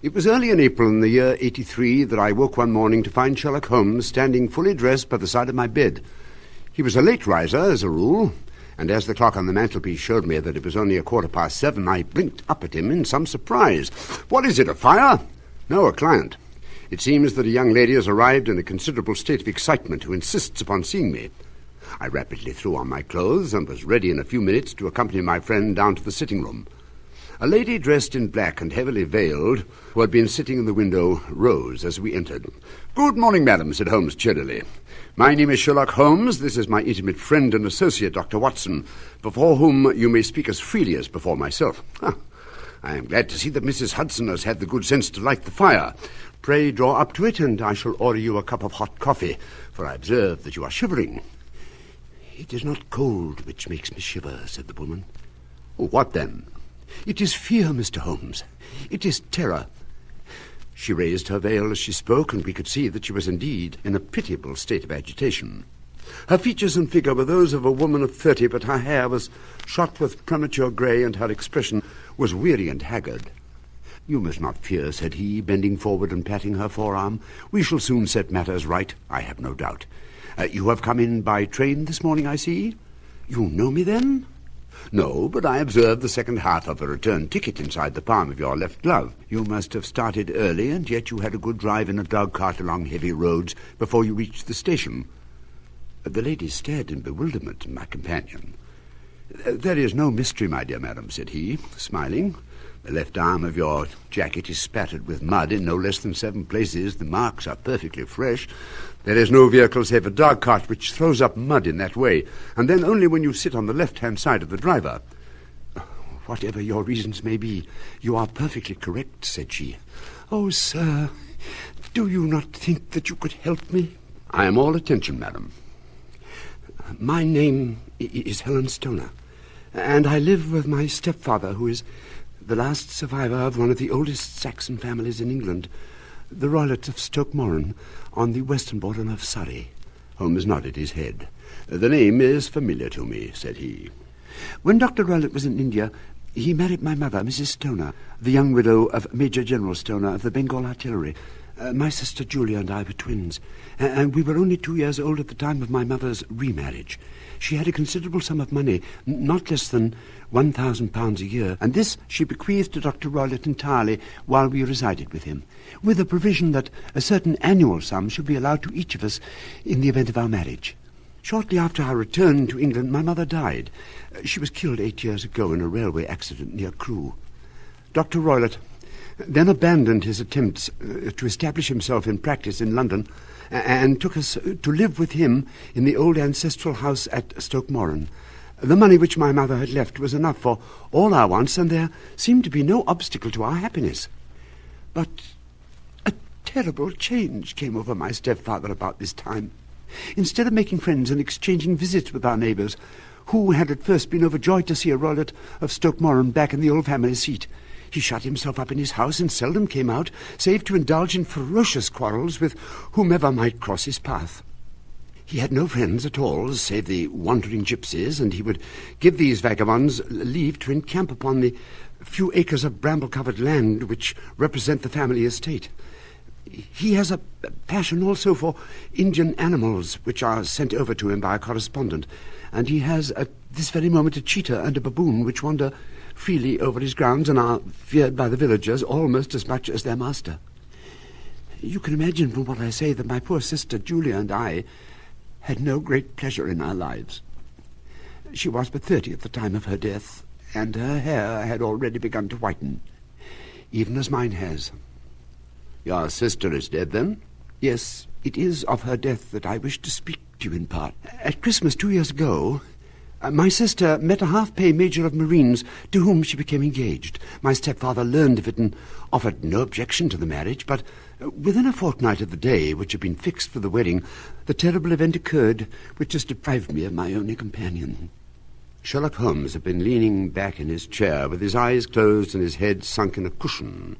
It was early in April in the year 83 that I woke one morning to find Sherlock Holmes standing fully dressed by the side of my bed. He was a late riser, as a rule, and as the clock on the mantelpiece showed me that it was only 7:15, I blinked up at him in some surprise. "What is it, a fire?" "No, a client. It seems that a young lady has arrived in a considerable state of excitement who insists upon seeing me." I rapidly threw on my clothes and was ready in a few minutes to accompany my friend down to the sitting-room. A lady dressed in black and heavily veiled, who had been sitting in the window, rose as we entered. "Good morning, madam," said Holmes cheerily. "My name is Sherlock Holmes. This is my intimate friend and associate, Dr. Watson, before whom you may speak as freely as before myself. I am glad to see that Mrs. Hudson has had the good sense to light the fire. Pray draw up to it, and I shall order you a cup of hot coffee, for I observe that you are shivering." "It is not cold which makes me shiver," said the woman. "What then?" "It is fear, Mr. Holmes. It is terror." She raised her veil as she spoke, and we could see that she was indeed in a pitiable state of agitation. Her features and figure were those of a woman of 30, but her hair was shot with premature grey, and her expression was weary and haggard. "You must not fear," said he, bending forward and patting her forearm. "We shall soon set matters right, I have no doubt. You have come in by train this morning, I see. You know me, then?" "No, but I observed the second half of a return ticket inside the palm of your left glove. You must have started early, and yet you had a good drive in a dog-cart along heavy roads before you reached the station." The lady stared in bewilderment at my companion. "There is no mystery, my dear madam," said he, smiling. "The left arm of your jacket is spattered with mud in no less than 7 places. The marks are perfectly fresh. There is no vehicle save a dog-cart which throws up mud in that way, and then only when you sit on the left-hand side of the driver." "Whatever your reasons may be, you are perfectly correct," said she. "Oh, sir, do you not think that you could help me?" "I am all attention, madam." "My name is Helen Stoner, and I live with my stepfather, who is the last survivor of one of the oldest Saxon families in England, the Roylotts of Stoke Moran, on the western border of Surrey." Holmes nodded his head. "The name is familiar to me," said he. "When Dr. Roylott was in India, he married my mother, Mrs. Stoner, the young widow of Major General Stoner of the Bengal Artillery. My sister Julia and I were twins, and we were only 2 years old at the time of my mother's remarriage. She had a considerable sum of money, not less than £1,000 a year, and this she bequeathed to Dr. Roylott entirely while we resided with him, with a provision that a certain annual sum should be allowed to each of us in the event of our marriage. Shortly after our return to England, my mother died. She was killed 8 years ago in a railway accident near Crewe. Dr. Roylott then abandoned his attempts to establish himself in practice in London and took us to live with him in the old ancestral house at Stoke Moran. The money which my mother had left was enough for all our wants, and there seemed to be no obstacle to our happiness. But a terrible change came over my stepfather about this time. Instead of making friends and exchanging visits with our neighbours, who had at first been overjoyed to see a Roylott of Stoke Moran back in the old family seat, he shut himself up in his house and seldom came out, save to indulge in ferocious quarrels with whomever might cross his path. He had no friends at all, save the wandering gypsies, and he would give these vagabonds leave to encamp upon the few acres of bramble-covered land which represent the family estate. He has a passion also for Indian animals, which are sent over to him by a correspondent, and he has at this very moment a cheetah and a baboon which wander freely over his grounds and are feared by the villagers almost as much as their master. You can imagine from what I say that my poor sister Julia and I had no great pleasure in our lives. She was but 30 at the time of her death, and her hair had already begun to whiten, even as mine has." "Your sister is dead, then?" "Yes, it is of her death that I wish to speak to you in part. At Christmas 2 years ago, my sister met a half-pay major of Marines to whom she became engaged. My stepfather learned of it and offered no objection to the marriage, but within a fortnight of the day which had been fixed for the wedding, the terrible event occurred which has deprived me of my only companion." Sherlock Holmes had been leaning back in his chair with his eyes closed and his head sunk in a cushion,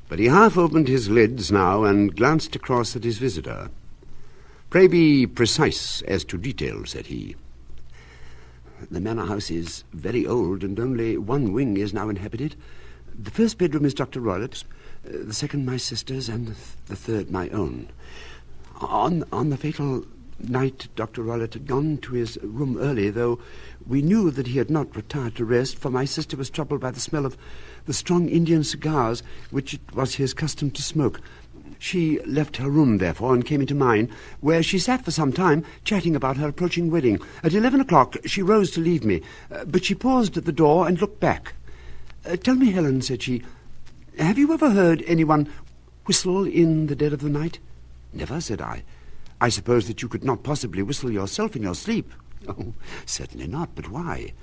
but he half opened his lids now and glanced across at his visitor. "Pray be precise as to details," said he. "The manor house is very old, and only one wing is now inhabited. The first bedroom is Dr. Roylett's, the second my sister's, and the third my own. On the fatal night, Dr. Roylett had gone to his room early, though we knew that he had not retired to rest, for my sister was troubled by the smell of the strong Indian cigars which it was his custom to smoke. She left her room, therefore, and came into mine, where she sat for some time, chatting about her approaching wedding. At 11 o'clock she rose to leave me, but she paused at the door and looked back. "Tell me, Helen," said she, "have you ever heard anyone whistle in the dead of the night?" "Never," said I. "I suppose that you could not possibly whistle yourself in your sleep?" "Oh, certainly not, but why?"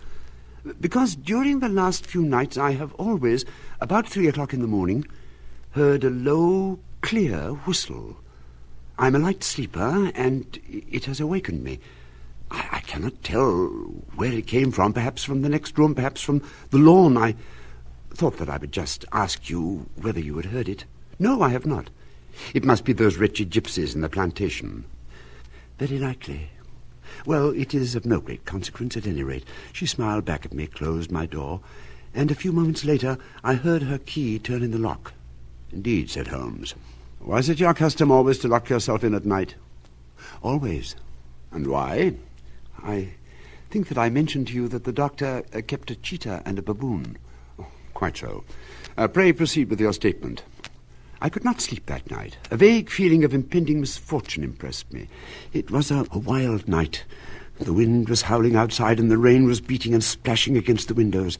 "Because during the last few nights I have always, about 3 o'clock in the morning, heard a low, clear whistle. I'm a light sleeper, and it has awakened me. I cannot tell where it came from, perhaps from the next room, perhaps from the lawn. I thought that I would just ask you whether you had heard it." "No, I have not." "It must be those wretched gypsies in the plantation." "Very likely. Well, it is of no great consequence at any rate." She smiled back at me, closed my door, and a few moments later I heard her key turn in the lock. "Indeed," said Holmes. "Was it your custom always to lock yourself in at night?" "Always." "And why?" "I think that I mentioned to you that the doctor kept a cheetah and a baboon." "Oh, quite so. Pray proceed with your statement." "I could not sleep that night. A vague feeling of impending misfortune impressed me. It was a wild night. The wind was howling outside, and the rain was beating and splashing against the windows.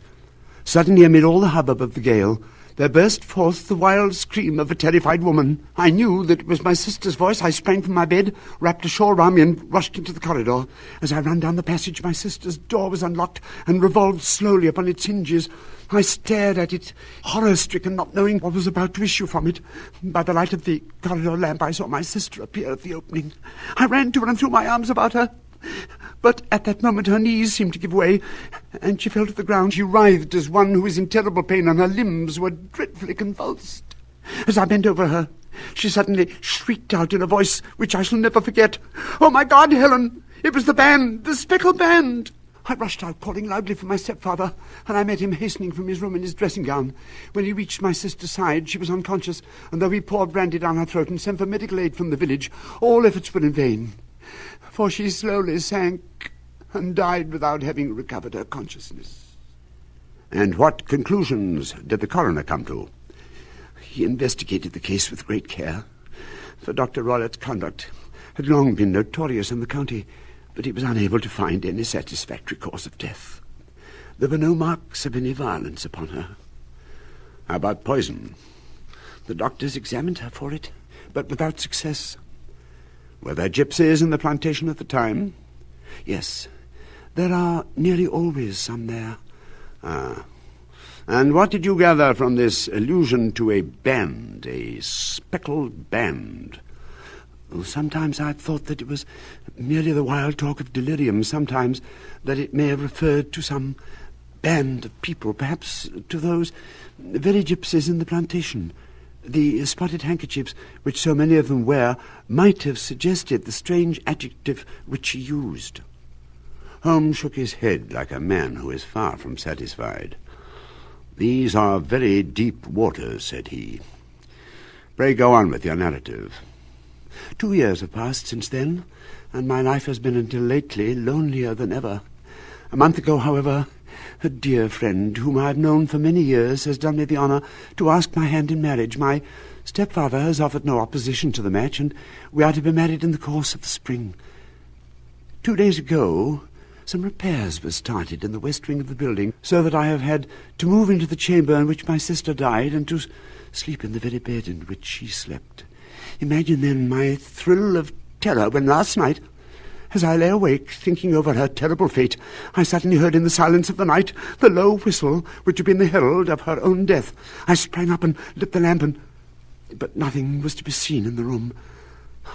Suddenly, amid all the hubbub of the gale, there burst forth the wild scream of a terrified woman. I knew that it was my sister's voice. I sprang from my bed, wrapped a shawl round me, and rushed into the corridor. As I ran down the passage, my sister's door was unlocked and revolved slowly upon its hinges. I stared at it, horror-stricken, not knowing what was about to issue from it. By the light of the corridor lamp, I saw my sister appear at the opening. I ran to her and threw my arms about her. But at that moment her knees seemed to give way, and she fell to the ground. She writhed as one who is in terrible pain, and her limbs were dreadfully convulsed. As I bent over her, she suddenly shrieked out in a voice which I shall never forget, "Oh, my God, Helen! It was the band, the Speckled band!" I rushed out, calling loudly for my stepfather, and I met him hastening from his room in his dressing gown. When he reached my sister's side, she was unconscious, and though he poured brandy down her throat and sent for medical aid from the village, all efforts were in vain, for she slowly sank and died without having recovered her consciousness. "And what conclusions did the coroner come to?" "He investigated the case with great care, for Dr. Rollett's conduct had long been notorious in the county, but he was unable to find any satisfactory cause of death. There were no marks of any violence upon her." "How about poison?" "The doctors examined her for it, but without success." "Were there gypsies in the plantation at the time?" "Yes, there are nearly always some there." "Ah. And what did you gather from this allusion to a band, a speckled band?" "Sometimes I've thought that it was merely the wild talk of delirium, sometimes that it may have referred to some band of people, perhaps to those very gypsies in the plantation. The spotted handkerchiefs which so many of them wear might have suggested the strange adjective which she used." Holmes shook his head like a man who is far from satisfied. "These are very deep waters," said he. "Pray go on with your narrative." 2 years have passed since then, and my life has been until lately lonelier than ever. A month ago, however, a dear friend whom I have known for many years has done me the honour to ask my hand in marriage. My stepfather has offered no opposition to the match, and we are to be married in the course of the spring. 2 days ago, some repairs were started in the west wing of the building, so that I have had to move into the chamber in which my sister died, and to sleep in the very bed in which she slept. Imagine, then, my thrill of terror when last night, as I lay awake thinking over her terrible fate, I suddenly heard in the silence of the night the low whistle which had been the herald of her own death. I sprang up and lit the lamp, but nothing was to be seen in the room.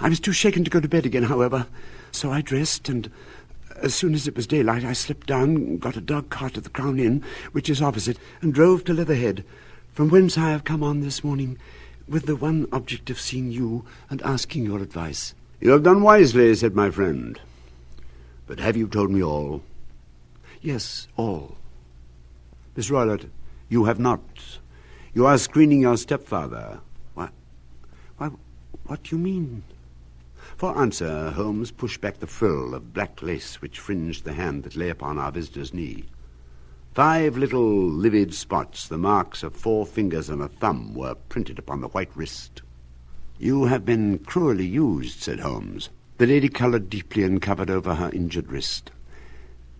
I was too shaken to go to bed again, however, so I dressed, and as soon as it was daylight I slipped down, got a dog cart at the Crown Inn, which is opposite, and drove to Leatherhead, from whence I have come on this morning, with the one object of seeing you and asking your advice." "You have done wisely," said my friend. "But have you told me all?" "Yes, all." "Miss Roylett, you have not You are screening your stepfather. What do you mean? For answer, Holmes pushed back the frill of black lace which fringed the hand that lay upon our visitor's knee. 5 little livid spots, the marks of 4 fingers and a thumb, were printed upon the white wrist. "You have been cruelly used," said Holmes. The lady coloured deeply and covered over her injured wrist.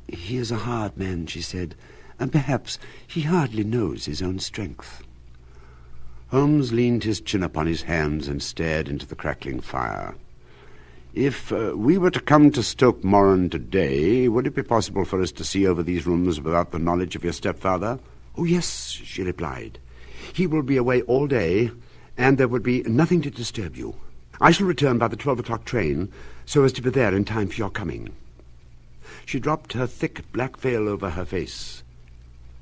"He is a hard man," she said, "and perhaps he hardly knows his own strength." Holmes leaned his chin upon his hands and stared into the crackling fire. "If we were to come to Stoke Moran today, would it be possible for us to see over these rooms without the knowledge of your stepfather?" "Oh, yes," she replied. "He will be away all day, and there would be nothing to disturb you. I shall return by the 12 o'clock train, so as to be there in time for your coming." She dropped her thick black veil over her face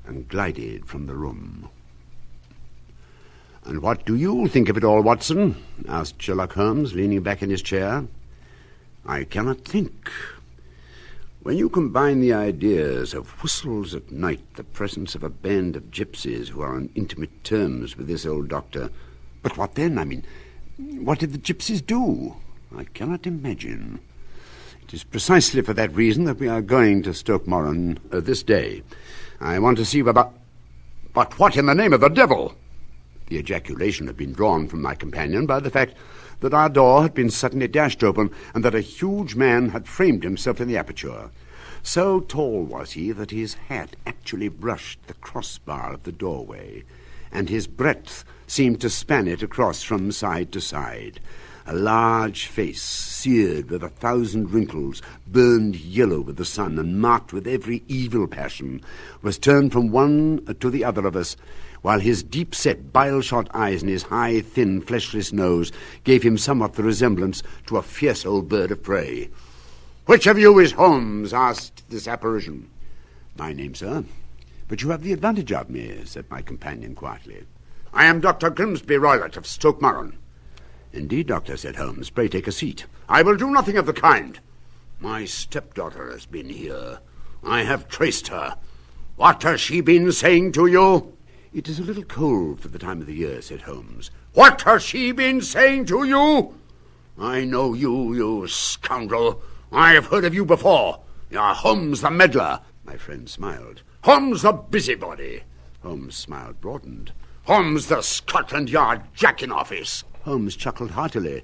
and glided from the room. "And what do you think of it all, Watson?" asked Sherlock Holmes, leaning back in his chair. "I cannot think. When you combine the ideas of whistles at night, the presence of a band of gypsies who are on intimate terms with this old doctor—" "But what then? I mean, what did the gypsies do?" "I cannot imagine. It is precisely for that reason that we are going to Stoke Moran this day. I want to see about—" "But what in the name of the devil?" The ejaculation had been drawn from my companion by the fact that our door had been suddenly dashed open and that a huge man had framed himself in the aperture. So tall was he that his hat actually brushed the crossbar of the doorway, and his breadth seemed to span it across from side to side. A large face, seared with 1,000 wrinkles, burned yellow with the sun and marked with every evil passion, was turned from one to the other of us, while his deep-set, bile-shot eyes and his high, thin, fleshless nose gave him somewhat the resemblance to a fierce old bird of prey. "Which of you is Holmes?" asked this apparition. "My name, sir. But you have the advantage of me," said my companion quietly. "I am Dr. Grimsby Roylott of Stoke Moran." "Indeed, doctor," said Holmes. "Pray take a seat." "I will do nothing of the kind. My stepdaughter has been here. I have traced her. What has she been saying to you?" "It is a little cold for the time of the year," said Holmes. "What has she been saying to you?" "I know you, you scoundrel. I have heard of you before. You are Holmes the meddler." My friend smiled. "Holmes the busybody." Holmes' smile broadened. "Holmes the Scotland Yard jack-in-office." Holmes chuckled heartily.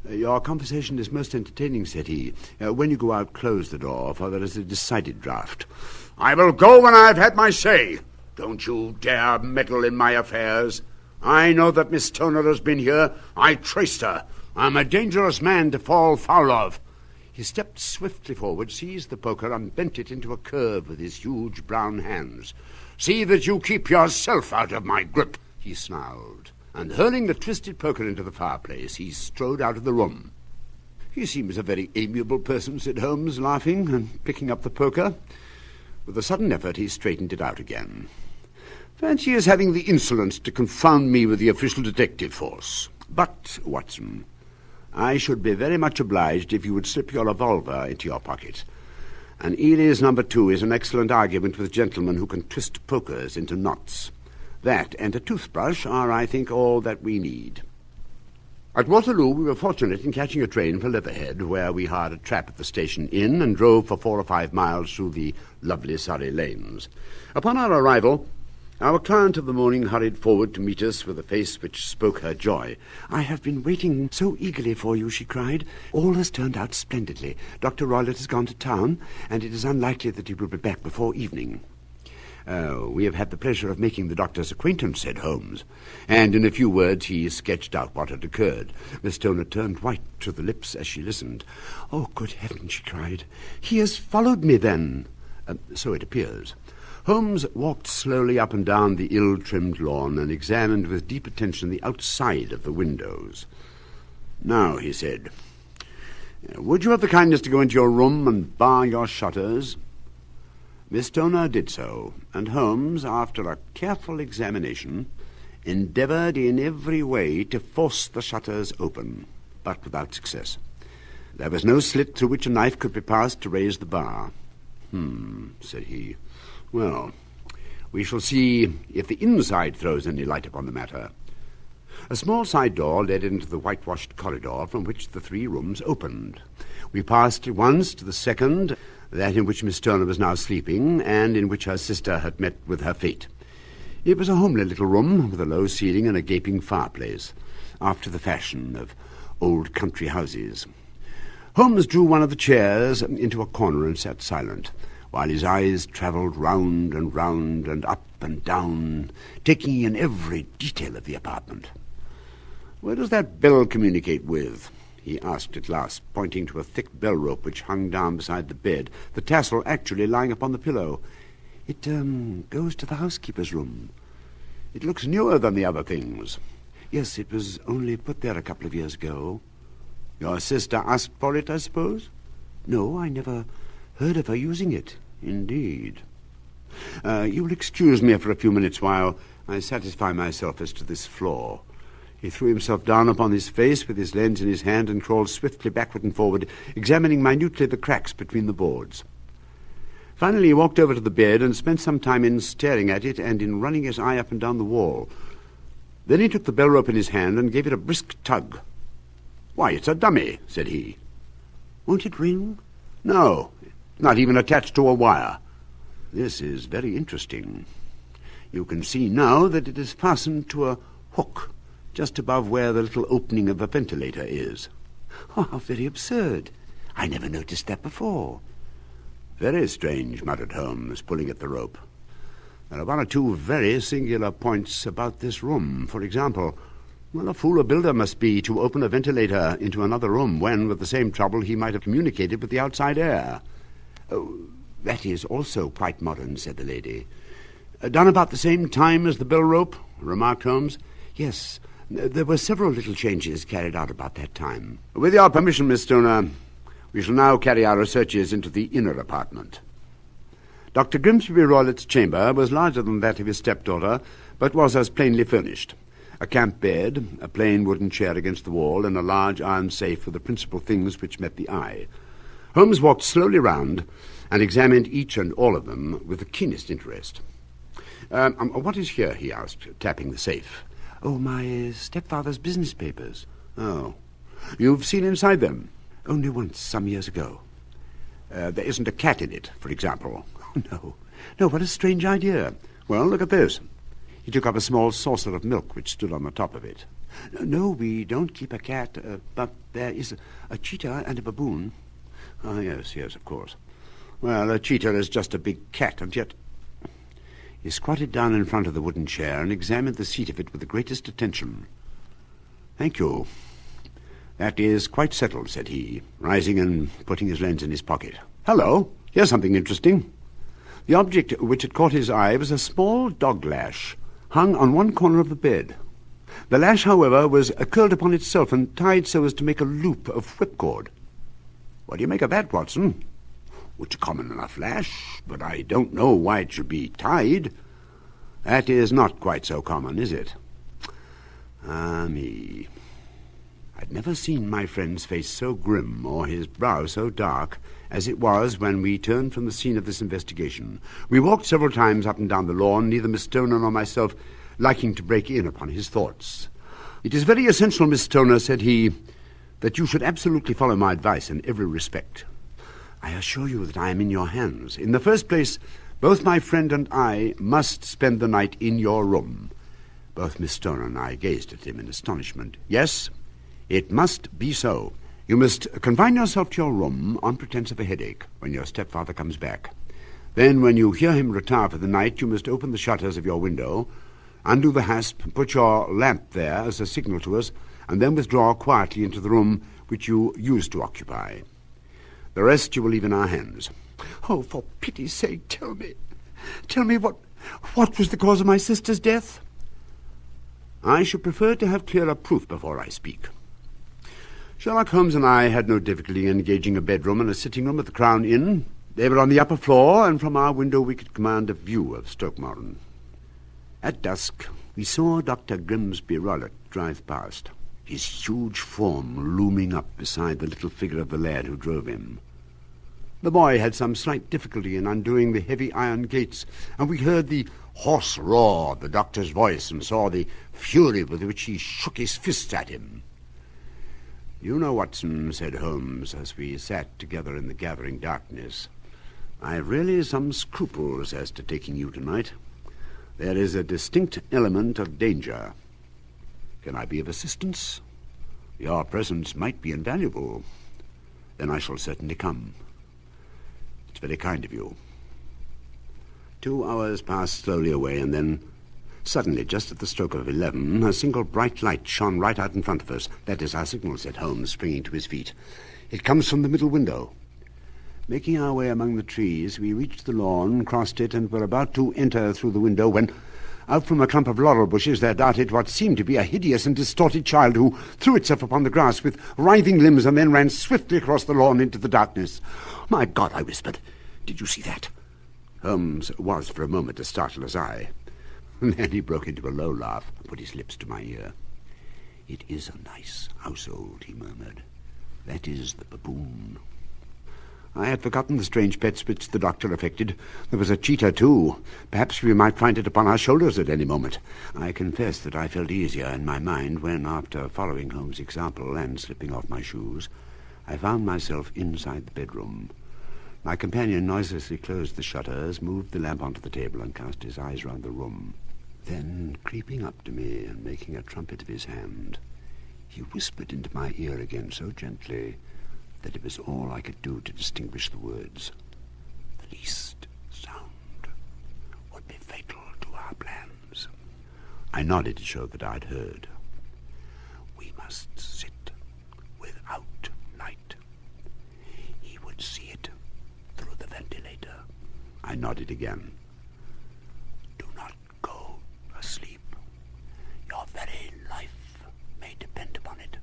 "Your conversation is most entertaining," said he. "When you go out, close the door, for there is a decided draught." "I will go when I have had my say. Don't you dare meddle in my affairs. I know that Miss Toner has been here. I traced her. I'm a dangerous man to fall foul of." He stepped swiftly forward, seized the poker, and bent it into a curve with his huge brown hands. "See that you keep yourself out of my grip," he snarled. And hurling the twisted poker into the fireplace, he strode out of the room. "He seems a very amiable person," said Holmes, laughing, and picking up the poker. With a sudden effort, he straightened it out again. "Fancy his having the insolence to confound me with the official detective force. But, Watson, I should be very much obliged if you would slip your revolver into your pocket. An Ely's number 2 is an excellent argument with gentlemen who can twist pokers into knots. That and a toothbrush are, I think, all that we need." At Waterloo we were fortunate in catching a train for Leatherhead, where we hired a trap at the station inn and drove for 4 or 5 miles through the lovely Surrey lanes. Upon our arrival, our client of the morning hurried forward to meet us with a face which spoke her joy. "I have been waiting so eagerly for you," she cried. "All has turned out splendidly. Dr. Roylott has gone to town, and it is unlikely that he will be back before evening." "We have had the pleasure of making the doctor's acquaintance," said Holmes, and in a few words he sketched out what had occurred. Miss Toner turned white to the lips as she listened. "Oh, good heaven," she cried. "He has followed me, then?" "So it appears." Holmes walked slowly up and down the ill-trimmed lawn and examined with deep attention the outside of the windows. "Now," he said, "would you have the kindness to go into your room and bar your shutters?" Miss Toner did so, and Holmes, after a careful examination, endeavoured in every way to force the shutters open, but without success. There was no slit through which a knife could be passed to raise the bar. Said he. "Well, We shall see if the inside throws any light upon the matter. A small side door led into the whitewashed corridor from which the 3 rooms opened. We passed at once to the second, that in which Miss Turner was now sleeping, and in which her sister had met with her fate. It was a homely little room, with a low ceiling and a gaping fireplace, after the fashion of old country houses. Holmes drew one of the chairs into a corner and sat silent, while his eyes travelled round and up and down, taking in every detail of the apartment. "Where does that bell communicate with?" he asked at last, pointing to a thick bell rope which hung down beside the bed, the tassel actually lying upon the pillow. "It goes to the housekeeper's room. It looks newer than the other things." "Yes, it was only put there a couple of years ago." "Your sister asked for it, I suppose?" "No, I never heard of her using it." "Indeed. You will excuse me for a few minutes while I satisfy myself as to this floor." He threw himself down upon his face with his lens in his hand and crawled swiftly backward and forward, examining minutely the cracks between the boards. Finally he walked over to the bed and spent some time in staring at it and in running his eye up and down the wall. Then he took the bell rope in his hand and gave it a brisk tug. "Why, it's a dummy," said he. "Won't it ring?" "No, not even attached to a wire." "This is very interesting. You can see now that it is fastened to a hook just above where the little opening of the ventilator is." "Oh, how very absurd. I never noticed that before." "Very strange," muttered Holmes, pulling at the rope. "There are 1 or 2 very singular points about this room. For example, well, a fool a builder must be to open a ventilator into another room when, with the same trouble, he might have communicated with the outside air." "Oh, that is also quite modern," said the lady. "Done about the same time as the bell rope?" remarked Holmes. "Yes, there were several little changes carried out about that time." "With your permission, Miss Stoner, we shall now carry our researches into the inner apartment." Dr. Grimsby Roylett's chamber was larger than that of his stepdaughter, but was as plainly furnished. A camp bed, a plain wooden chair against the wall, and a large iron safe were the principal things which met the eye. Holmes walked slowly round and examined each and all of them with the keenest interest. "What is here?" he asked, tapping the safe. "Oh, my stepfather's business papers." "Oh. You've seen inside them?" "Only once, some years ago." "There isn't a cat in it, for example?" "No. No, what a strange idea." "Well, look at this." He took up a small saucer of milk which stood on the top of it. "No, we don't keep a cat, but there is a cheetah and a baboon." "Ah, yes, of course. Well, a cheetah is just a big cat, and yet—" He squatted down in front of the wooden chair and examined the seat of it with the greatest attention. "Thank you. That is quite settled," said he, rising and putting his lens in his pocket. "Hello, here's something interesting." The object which had caught his eye was a small dog lash, hung on one corner of the bed. The lash, however, was curled upon itself and tied so as to make a loop of whipcord. "What do you make of that, Watson?" "It's a common enough lash, but I don't know why it should be tied." "That is not quite so common, is it?" Ah, me. I'd never seen my friend's face so grim or his brow so dark as it was when we turned from the scene of this investigation. We walked several times up and down the lawn, neither Miss Stoner nor myself liking to break in upon his thoughts. "It is very essential, Miss Stoner," said he, "that you should absolutely follow my advice in every respect. I assure you that I am in your hands. In the first place, both my friend and I must spend the night in your room." Both Miss Stoner and I gazed at him in astonishment. "Yes, it must be so. You must confine yourself to your room on pretence of a headache when your stepfather comes back. Then, when you hear him retire for the night, you must open the shutters of your window, undo the hasp, put your lamp there as a signal to us, and then withdraw quietly into the room which you used to occupy. The rest you will leave in our hands." "Oh, for pity's sake, tell me what was the cause of my sister's death?" "I should prefer to have clearer proof before I speak. Sherlock Holmes and I had no difficulty in engaging a bedroom and a sitting-room at the Crown Inn. They were on the upper floor, and from our window we could command a view of Stoke Moran. At dusk we saw Dr. Grimsby Roylett drive past, his huge form looming up beside the little figure of the lad who drove him. The boy had some slight difficulty in undoing the heavy iron gates, and we heard the hoarse roar of the doctor's voice and saw the fury with which he shook his fists at him. "You know, Watson," said Holmes, as we sat together in the gathering darkness, "I've really some scruples as to taking you tonight. There is a distinct element of danger. Can I be of assistance? Your presence might be invaluable. Then I shall certainly come. It's very kind of you." 2 hours passed slowly away, and then, suddenly, just at the stroke of 11, a single bright light shone right out in front of us. "That is our signal," said Holmes, springing to his feet. "It comes from the middle window." Making our way among the trees, we reached the lawn, crossed it, and were about to enter through the window when, out from a clump of laurel bushes, there darted what seemed to be a hideous and distorted child who threw itself upon the grass with writhing limbs and then ran swiftly across the lawn into the darkness. "My God," I whispered, "did you see that?" Holmes was for a moment as startled as I. Then he broke into a low laugh and put his lips to my ear. "It is a nice household," he murmured. "That is the baboon." I had forgotten the strange pets which the doctor affected. There was a cheetah, too. Perhaps we might find it upon our shoulders at any moment. I confess that I felt easier in my mind when, after following Holmes' example and slipping off my shoes, I found myself inside the bedroom. My companion noiselessly closed the shutters, moved the lamp onto the table, and cast his eyes round the room. Then, creeping up to me and making a trumpet of his hand, he whispered into my ear again so gently that it was all I could do to distinguish the words. "The least sound would be fatal to our plans." I nodded to show that I'd heard. "We must sit without light. He would see it through the ventilator." I nodded again. "Do not go asleep. Your very life may depend upon it.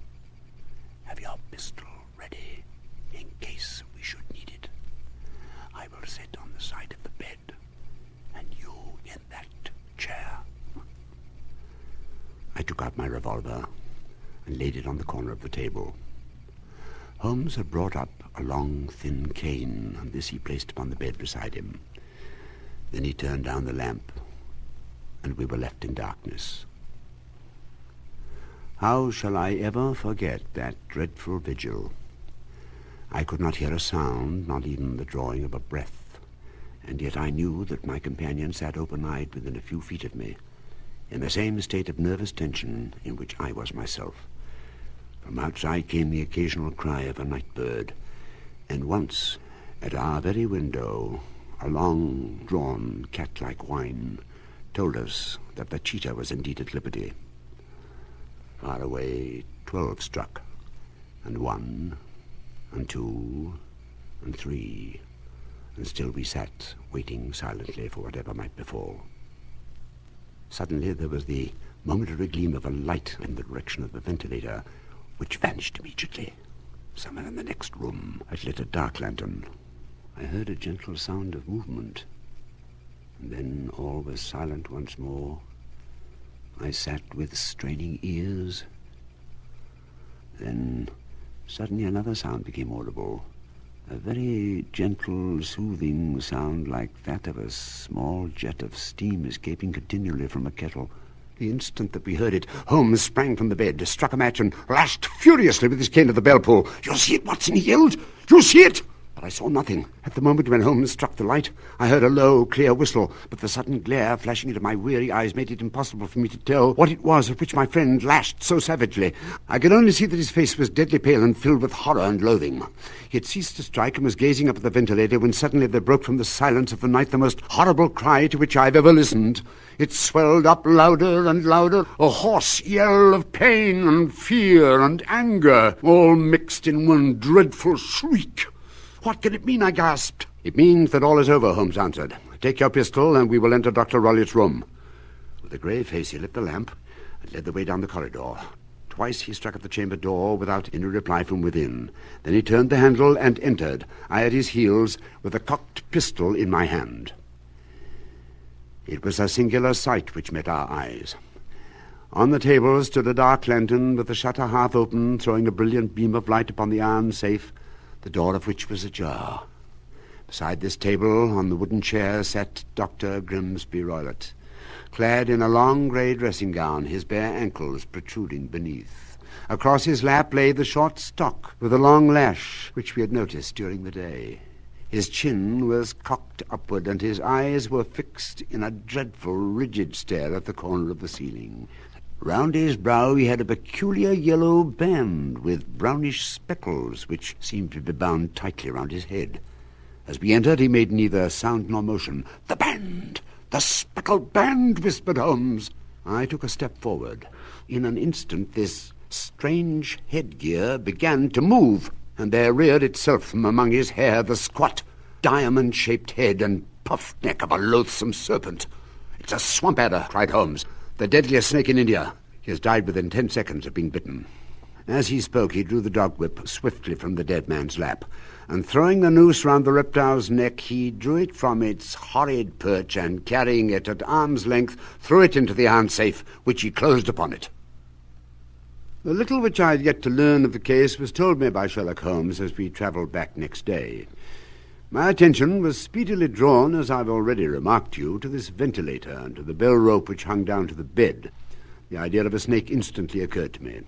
Have your pistol ready in case we should need it. I will sit on the side of the bed, and you in that chair." I took out my revolver and laid it on the corner of the table. Holmes had brought up a long, thin cane, and this he placed upon the bed beside him. Then he turned down the lamp, and we were left in darkness. How shall I ever forget that dreadful vigil? I could not hear a sound, not even the drawing of a breath, and yet I knew that my companion sat open-eyed within a few feet of me, in the same state of nervous tension in which I was myself. From outside came the occasional cry of a night bird, and once, at our very window, a long-drawn, cat-like whine told us that the cheetah was indeed at liberty. Far away, 12 struck, and 1, and 2, and 3, and still we sat, waiting silently for whatever might befall. Suddenly there was the momentary gleam of a light in the direction of the ventilator, which vanished immediately. Somewhere in the next room I lit a dark lantern. I heard a gentle sound of movement, and then all was silent once more. I sat with straining ears. Then suddenly another sound became audible, a very gentle, soothing sound like that of a small jet of steam escaping continually from a kettle. The instant that we heard it, Holmes sprang from the bed, struck a match, and lashed furiously with his cane at the bell pull. "You see it, Watson?" he yelled. "You see it?" But I saw nothing. At the moment when Holmes struck the light, I heard a low, clear whistle, but the sudden glare flashing into my weary eyes made it impossible for me to tell what it was at which my friend lashed so savagely. I could only see that his face was deadly pale and filled with horror and loathing. He had ceased to strike and was gazing up at the ventilator when suddenly there broke from the silence of the night the most horrible cry to which I have ever listened. It swelled up louder and louder, a hoarse yell of pain and fear and anger, all mixed in one dreadful shriek. "What can it mean?" I gasped. "It means that all is over," Holmes answered. "Take your pistol and we will enter Dr. Roylotte's room." With a grave face he lit the lamp and led the way down the corridor. Twice he struck at the chamber door without any reply from within. Then he turned the handle and entered, I at his heels, with a cocked pistol in my hand. It was a singular sight which met our eyes. On the table stood a dark lantern with the shutter half open, throwing a brilliant beam of light upon the iron safe, the door of which was ajar. Beside this table, on the wooden chair, sat Dr. Grimsby Roylott, clad in a long grey dressing gown, his bare ankles protruding beneath. Across his lap lay the short stock with a long lash, which we had noticed during the day. His chin was cocked upward, and his eyes were fixed in a dreadful, rigid stare at the corner of the ceiling. Round his brow he had a peculiar yellow band with brownish speckles, which seemed to be bound tightly round his head. As we entered, he made neither sound nor motion. "The band! The speckled band!" whispered Holmes. I took a step forward. In an instant this strange headgear began to move, and there reared itself from among his hair the squat, diamond-shaped head and puffed neck of a loathsome serpent. "It's a swamp adder," cried Holmes, "the deadliest snake in India. He has died within 10 seconds of being bitten." As he spoke, he drew the dog-whip swiftly from the dead man's lap, and throwing the noose round the reptile's neck, he drew it from its horrid perch, and carrying it at arm's length, threw it into the iron safe, which he closed upon it. The little which I had yet to learn of the case was told me by Sherlock Holmes as we travelled back next day. My attention was speedily drawn, as I've already remarked to you, to this ventilator and to the bell rope which hung down to the bed. The idea of a snake instantly occurred to me,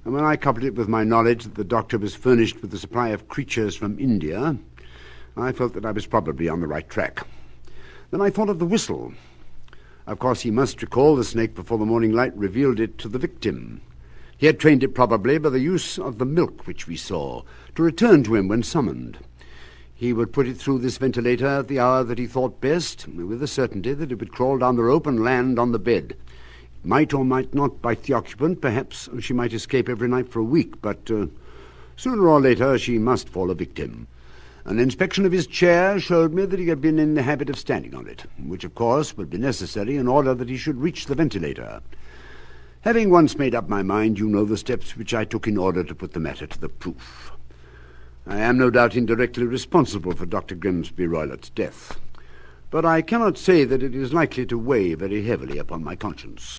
and when I coupled it with my knowledge that the doctor was furnished with a supply of creatures from India, I felt that I was probably on the right track. Then I thought of the whistle. Of course, he must recall the snake before the morning light revealed it to the victim. He had trained it probably by the use of the milk which we saw, to return to him when summoned. He would put it through this ventilator at the hour that he thought best, with the certainty that it would crawl down the rope and land on the bed. It might or might not bite the occupant. Perhaps she might escape every night for a week, but sooner or later she must fall a victim. An inspection of his chair showed me that he had been in the habit of standing on it, which of course would be necessary in order that he should reach the ventilator. Having once made up my mind, you know the steps which I took in order to put the matter to the proof. I am no doubt indirectly responsible for Dr. Grimsby Roylott's death, but I cannot say that it is likely to weigh very heavily upon my conscience.